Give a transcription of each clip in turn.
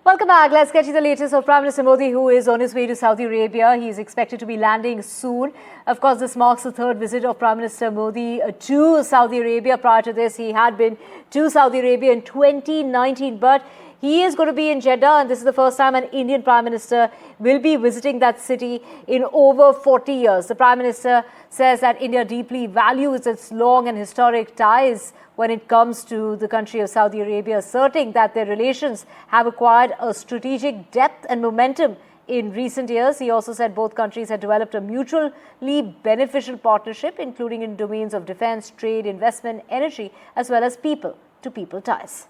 Welcome back. Let's get you the latest of Prime Minister Modi, who is on his way to Saudi Arabia. He is expected to be landing soon. Of course, this marks the third visit of Prime Minister Modi to Saudi Arabia. Prior to this, he had been to Saudi Arabia in 2019, but he is going to be in Jeddah, and this is the first time an Indian Prime Minister will be visiting that city in over 40 years. The Prime Minister says that India deeply values its long and historic ties when it comes to the country of Saudi Arabia, asserting that their relations have acquired a strategic depth and momentum in recent years. He also said both countries had developed a mutually beneficial partnership, including in domains of defense, trade, investment, energy, as well as people-to-people ties.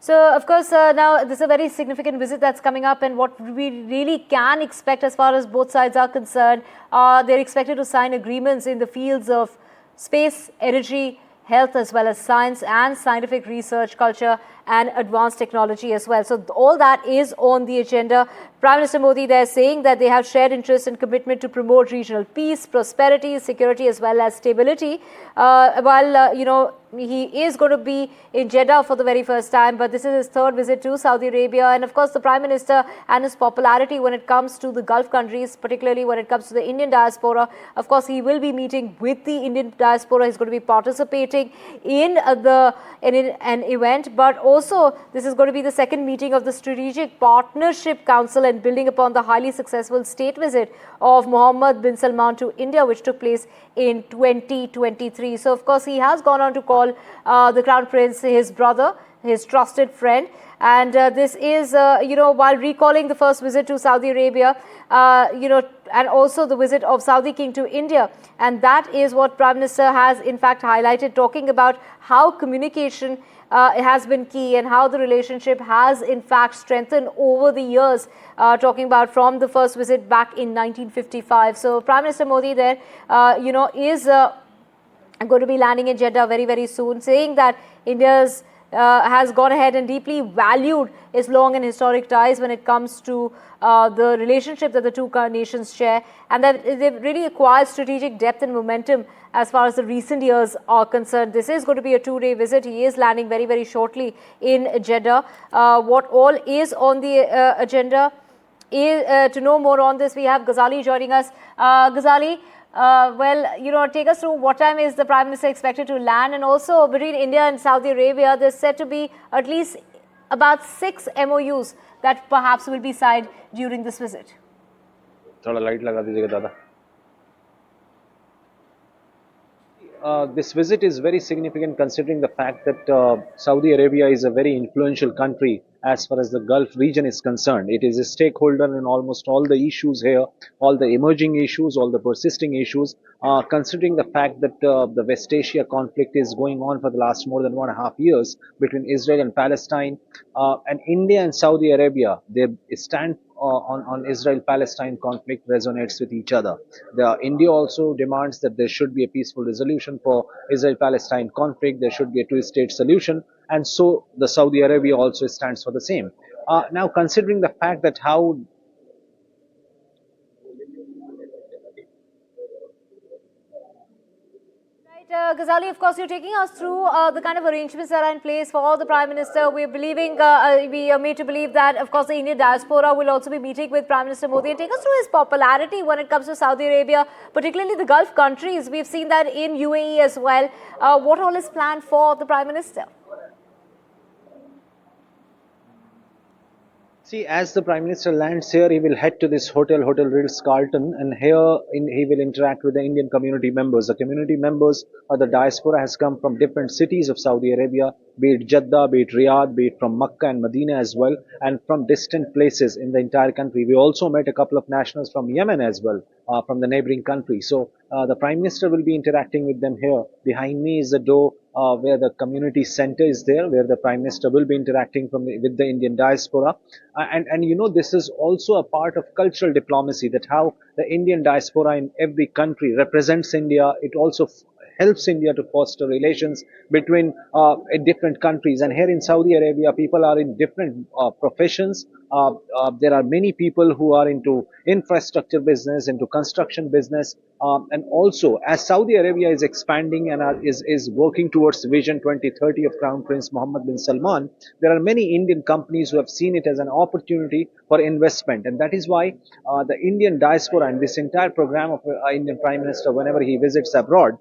So, of course, now this is a very significant visit that's coming up, and what we really can expect as far as both sides are concerned, they're expected to sign agreements in the fields of space, energy, health, as well as science and scientific research, culture and advanced technology as well. So all that is on the agenda. Prime Minister Modi there saying that they have shared interest and commitment to promote regional peace, prosperity, security as well as stability. He is going to be in Jeddah for the very first time, but this is his third visit to Saudi Arabia. And of course, the Prime Minister and his popularity when it comes to the Gulf countries, particularly when it comes to the Indian diaspora, of course, he will be meeting with the Indian diaspora. He's going to be participating in an event, but also this is going to be the second meeting of the Strategic Partnership Council and building upon the highly successful state visit of Mohammed bin Salman to India, which took place in 2023. So, of course, he has gone on to call the Crown Prince his brother, his trusted friend. And this is, while recalling the first visit to Saudi Arabia, and also the visit of Saudi King to India. And that is what Prime Minister has in fact highlighted, talking about how communication has been key and how the relationship has in fact strengthened over the years, talking about from the first visit back in 1955. So Prime Minister Modi there, is going to be landing in Jeddah very, very soon, saying that India's has gone ahead and deeply valued its long and historic ties when it comes to the relationship that the two nations share, and that they've really acquired strategic depth and momentum as far as the recent years are concerned. This is going to be a two-day visit. He is landing very, very shortly in Jeddah. What all is on the agenda is, to know more on this, we have Ghazali joining us. Ghazali, take us through what time is the Prime Minister expected to land, and also between India and Saudi Arabia, there's said to be at least about 6 MOUs that perhaps will be signed during this visit. This visit is very significant considering the fact that Saudi Arabia is a very influential country as far as the Gulf region is concerned. It is a stakeholder in almost all the issues here, all the emerging issues, all the persisting issues. Considering the fact that the West Asia conflict is going on for the last more than 1.5 years between Israel and Palestine, and India and Saudi Arabia, they stand on Israel-Palestine conflict resonates with each other. India also demands that there should be a peaceful resolution for Israel-Palestine conflict. There should be a two-state solution, and so the Saudi Arabia also stands for the same. Now, considering the fact that how Ghazali, of course, you're taking us through the kind of arrangements that are in place for the Prime Minister. We're believing, we are made to believe that, of course, the Indian diaspora will also be meeting with Prime Minister Modi. And take us through his popularity when it comes to Saudi Arabia, particularly the Gulf countries. We've seen that in UAE as well. What all is planned for the Prime Minister? See, as the Prime Minister lands here, he will head to this Hotel Ritz-Carlton, and here he will interact with the Indian community members. The community members or the diaspora has come from different cities of Saudi Arabia, be it Jeddah, be it Riyadh, be it from Makkah and Medina as well, and from distant places in the entire country. We also met a couple of nationals from Yemen as well, from the neighboring country. So the Prime Minister will be interacting with them here. Behind me is the door where the community center is there, where the Prime Minister will be interacting with the Indian diaspora. This is also a part of cultural diplomacy, that how the Indian diaspora in every country represents India. It also helps India to foster relations between different countries. And here in Saudi Arabia, people are in different professions. There are many people who are into infrastructure business, into construction business, and also as Saudi Arabia is expanding and is working towards Vision 2030 of Crown Prince Mohammed bin Salman, there are many Indian companies who have seen it as an opportunity for investment, and that is why the Indian diaspora and this entire program of Indian Prime Minister, whenever he visits abroad,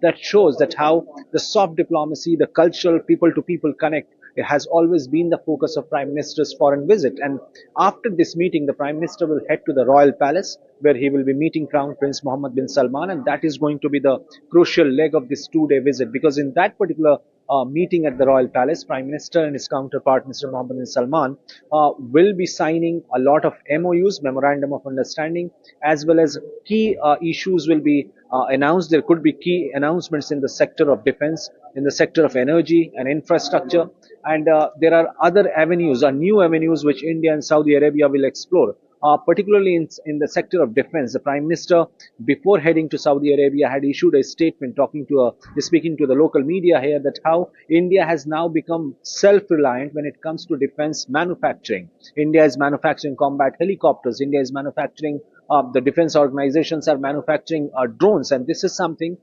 that shows that how the soft diplomacy, the cultural people-to-people connect, it has always been the focus of Prime Minister's foreign visit. And after this meeting, the Prime Minister will head to the Royal Palace, where he will be meeting Crown Prince Mohammed bin Salman, and that is going to be the crucial leg of this two-day visit, because in that particular meeting at the Royal Palace, Prime Minister and his counterpart, Mr. Mohammed bin Salman, will be signing a lot of MOUs, Memorandum of Understanding, as well as key issues will be announced. There could be key announcements in the sector of defense, in the sector of energy and infrastructure, and there are other avenues, or new avenues, which India and Saudi Arabia will explore. Particularly in the sector of defense, the Prime Minister, before heading to Saudi Arabia, had issued a statement speaking to the local media here, that how India has now become self-reliant when it comes to defense manufacturing. India is manufacturing combat helicopters. India is manufacturing, the defense organizations are manufacturing drones, and this is something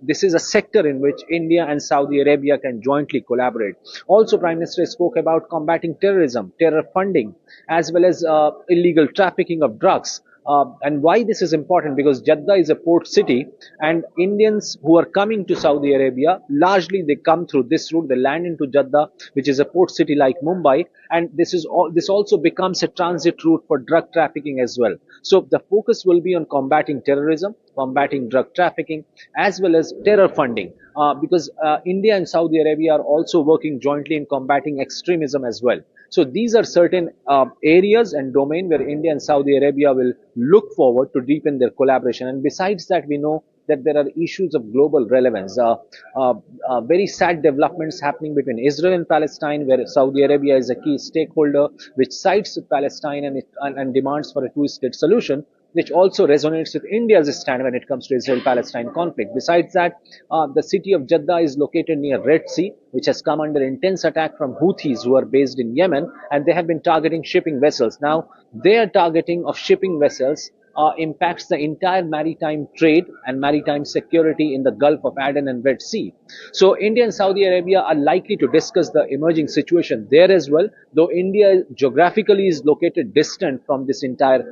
this is a sector in which India and Saudi Arabia can jointly collaborate. Also, Prime Minister spoke about combating terrorism, terror funding, as well as illegal trafficking of drugs. And why this is important, because Jeddah is a port city, and Indians who are coming to Saudi Arabia, largely they come through this route. They land into Jeddah, which is a port city like Mumbai, and this also becomes a transit route for drug trafficking as well. So the focus will be on combating terrorism, combating drug trafficking, as well as terror funding, because India and Saudi Arabia are also working jointly in combating extremism as well. So these are certain areas and domain where India and Saudi Arabia will look forward to deepen their collaboration. And besides that, we know that there are issues of global relevance. Very sad developments happening between Israel and Palestine, where Saudi Arabia is a key stakeholder, which sides with Palestine and demands for a two-state solution, which also resonates with India's stand when it comes to Israel-Palestine conflict. Besides that, the city of Jeddah is located near Red Sea, which has come under intense attack from Houthis, who are based in Yemen, and they have been targeting shipping vessels. Now, their targeting of shipping vessels impacts the entire maritime trade and maritime security in the Gulf of Aden and Red Sea. So India and Saudi Arabia are likely to discuss the emerging situation there as well, though India geographically is located distant from this entire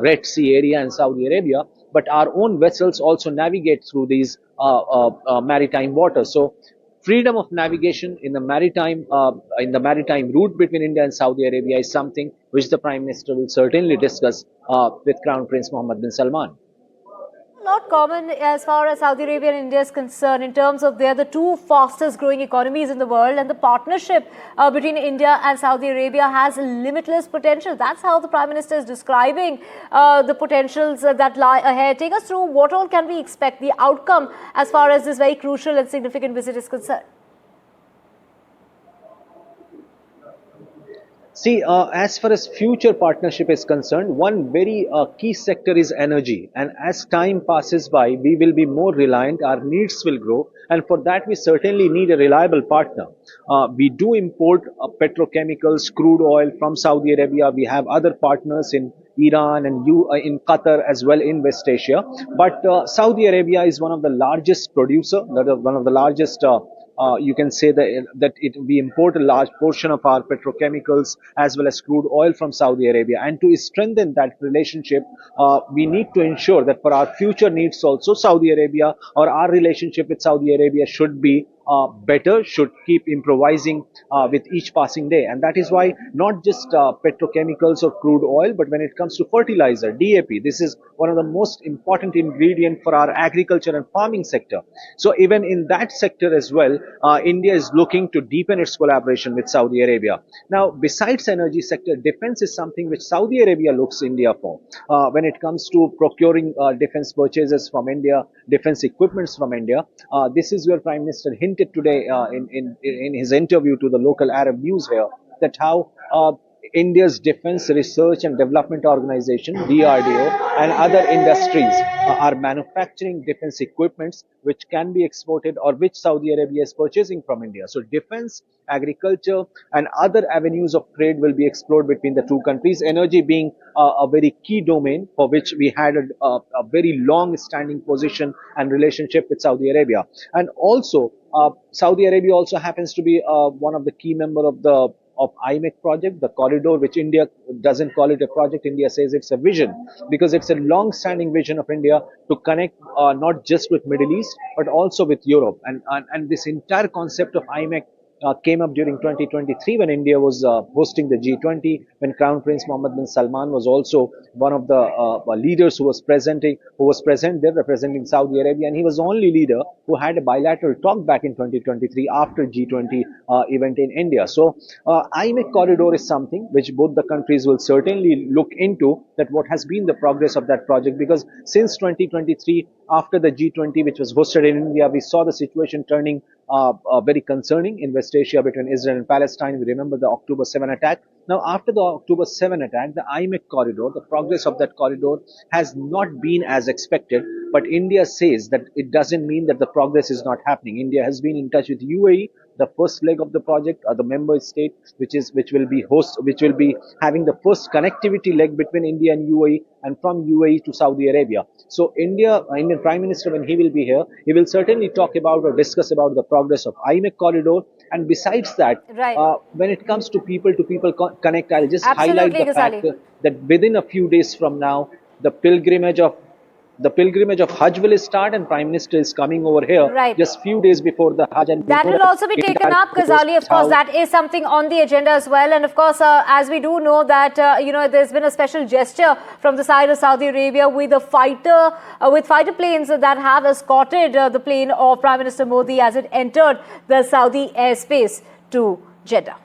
Red Sea area and Saudi Arabia, but our own vessels also navigate through these maritime waters. So freedom of navigation in the maritime route between India and Saudi Arabia is something which the Prime Minister will certainly discuss with Crown Prince Mohammed bin Salman. Not common as far as Saudi Arabia and India is concerned, in terms of they're the two fastest growing economies in the world, and the partnership between India and Saudi Arabia has limitless potential. That's how the Prime Minister is describing the potentials that lie ahead. Take us through what all can we expect, the outcome as far as this very crucial and significant visit is concerned. See, as far as future partnership is concerned, one very key sector is energy. And as time passes by, we will be more reliant, our needs will grow. And for that, we certainly need a reliable partner. We do import petrochemicals, crude oil from Saudi Arabia. We have other partners in Iran and in Qatar as well in West Asia. But Saudi Arabia is one of the largest producer, one of the largest you can say that we import a large portion of our petrochemicals as well as crude oil from Saudi Arabia. And to strengthen that relationship, we need to ensure that for our future needs also, Saudi Arabia, or our relationship with Saudi Arabia should be better, should keep improvising with each passing day. And that is why not just petrochemicals or crude oil, but when it comes to fertilizer, DAP, this is one of the most important ingredient for our agriculture and farming sector. So even in that sector as well, India is looking to deepen its collaboration with Saudi Arabia. Now, besides energy sector, defense is something which Saudi Arabia looks India for. When it comes to procuring defense purchases from India, defense equipments from India, this is where Prime Minister hinted today in his interview to the local Arab news here, that how India's Defense Research and Development Organization, DRDO, and other industries are manufacturing defense equipments which can be exported or which Saudi Arabia is purchasing from India. So defense, agriculture, and other avenues of trade will be explored between the two countries. Energy being a very key domain for which we had a very long standing position and relationship with Saudi Arabia. And also, Saudi Arabia also happens to be one of the key member of IMEC project, the corridor, which India doesn't call it a project. India says it's a vision, because it's a long-standing vision of India to connect not just with Middle East but also with Europe. And this entire concept of IMEC came up during 2023 when India was hosting the G20, when Crown Prince Mohammed bin Salman was also one of the leaders who was present there representing Saudi Arabia, and he was the only leader who had a bilateral talk back in 2023 after G20 event in India. So IMEC corridor is something which both the countries will certainly look into, that what has been the progress of that project, because since 2023 after the G20 which was hosted in India, we saw the situation turning very concerning in West Asia between Israel and Palestine. We remember the October 7 attack. Now, after the October 7 attack, the IMEC corridor, the progress of that corridor has not been as expected. But India says that it doesn't mean that the progress is not happening. India has been in touch with UAE. The first leg of the project, the member state, which will be having the first connectivity leg between India and UAE, and from UAE to Saudi Arabia. So Indian Prime Minister, when he will be here, he will certainly talk about or discuss about the progress of IMEC corridor. And besides that, Right. when it comes to people connect, I'll just highlight Absolutely, the fact Ghazali. that within a few days from now, the pilgrimage of Hajj will start, and Prime Minister is coming over here Right. just few days before the Hajj. And we That know will that also be taken India up, knows Ghazali. Of course, how that is something on the agenda as well. And of course, as we do know that, there's been a special gesture from the side of Saudi Arabia with fighter planes that have escorted the plane of Prime Minister Modi as it entered the Saudi airspace to Jeddah.